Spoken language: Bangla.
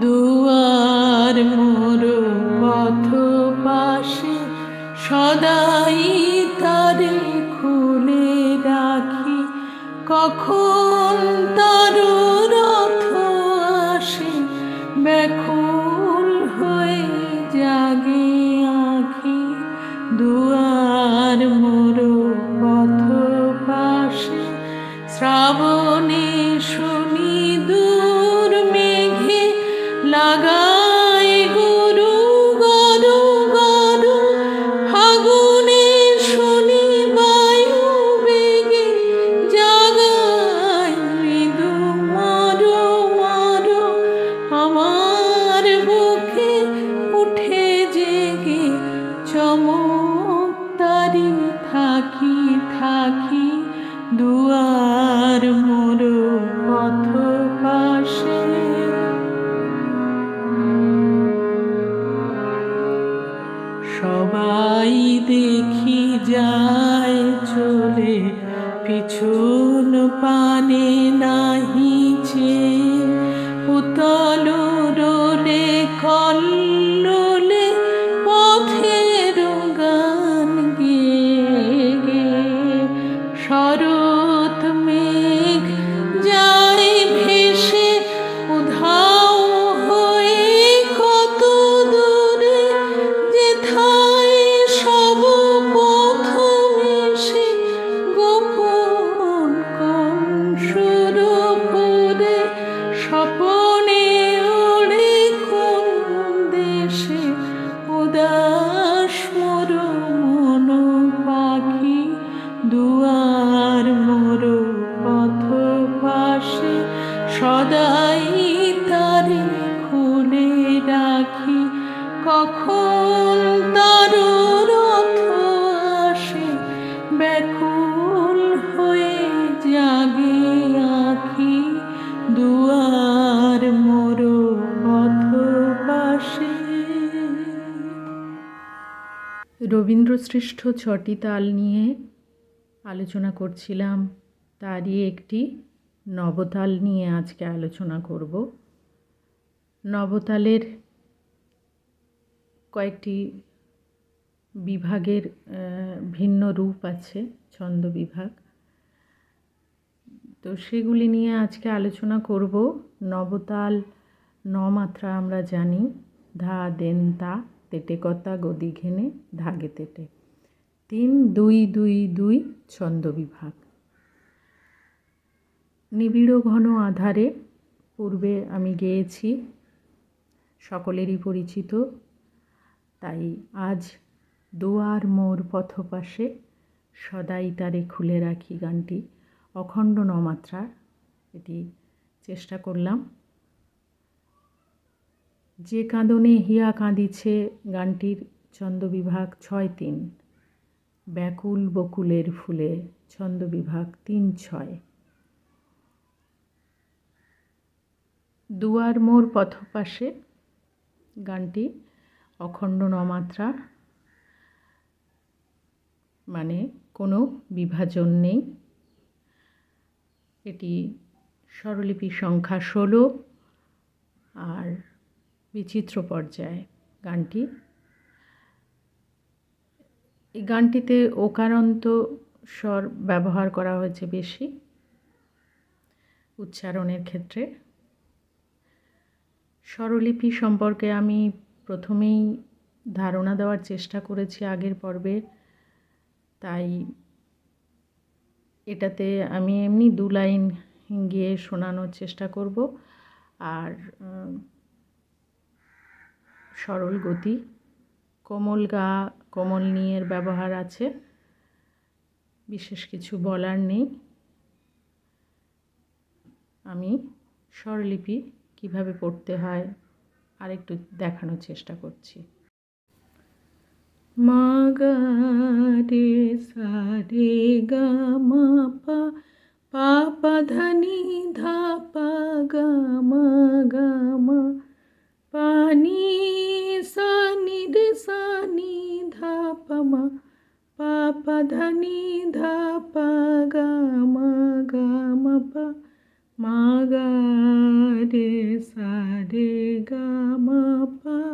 দুয়ার মোর পথ পাশে সদাই তারে খুলে রাখি, কখন তার রথ আসে ব্যাকুল হয়ে জাগে আঁখি। দুয়ার মোর পথ পাশে শ্রাবণে শুনি দূর মেঘে লাগায় গুরু গরু গরু, ফাগুনে শুনি বায়ু বেগে জাগায় মৃদু মরো মরো। আমার বুকে উঠে জেগে চমক তারি থাকি থাকি। দুয়ার মোর পথ পাশে সবাই দেখি যায় চলে, পিছন পানে নাহিছে উতল রোলে কল্লোলে পথের গান গেয়ে গেয়ে। শরৎ মেঘ যায় ভেসে উধাও হয়ে কত দূরে, যেথায় সব পথ মিশে গোপন কোন সুর করে। স্বপনে ওড়ে কোন দেশে উদাস মোর মন পাখি। দুয়ার মোর পথ পাশে সদাই তারে খুলে রাখি, কখন তার রথ আসে ব্যাকুল হয়ে জাগে আঁখি। দুয়ার মোর পথ পাশে। রবীন্দ্রসৃষ্ট 6টি তাল নিয়ে আলোচনা করছিলাম, তারই একটি নবতাল নিয়ে আজকে আলোচনা করব। নবতালের কয়েকটি বিভাগের ভিন্ন রূপ আছে, ছন্দ বিভাগ, তো সেগুলি নিয়ে আজকে আলোচনা করব। নবতাল 9 মাত্রা আমরা জানি, ধা দেন তা তেটে কতা গদি ঘেনে ধাগে তেটে, 3-2-2-2 ছন্দ বিভাগ। নিবিড় ঘন আধারে পূর্বে আমি গেয়েছি, সকলেরই পরিচিত। তাই আজ দুয়ার মোর পথ পাশে সদাই তারে খুলে রাখি গানটি অখণ্ড 9 মাত্রার, এটি চেষ্টা করলাম। যে কাঁদনে হিয়া কাঁদিছে গানটির ছন্দ বিভাগ 6-3, ব্যাকুল বকুলের ফুলে ছন্দ বিভাগ 3-6। দুয়ার মোর পথ পাশে গানটি অখণ্ড 9 মাত্রা, মানে কোনো বিভাজন নেই। এটি স্বরলিপি সংখ্যা 16 আর বিচিত্র পর্যায়ে গানটি। এই গানটিতে ওকারান্ত স্বর ব্যবহার করা হয়েছে বেশি উচ্চারণের ক্ষেত্রে। স্বরলিপি সম্পর্কে আমি প্রথমেই ধারণা দেওয়ার চেষ্টা করেছি আগের পর্বে, তাই এটাতে আমি এমনি 2 লাইন গিয়ে শোনানোর চেষ্টা করব। আর সরল গতি, কোমল গা কোমল নিয়ের ব্যবহার আছে, বিশেষ কিছু বলার নেই। আমি স্বরলিপি কিভাবে পড়তে হয় আরেকটু দেখানোর চেষ্টা করছি। মা গা রে সা রে গা মা পা, পা পা ধা নি ধা পা গা মা গা মা, পা নি সা নি রে সা নি ধা পা মা, পা পা ধা নি ধা পা গা মা পা, মা গা রে সা রে গা মা পা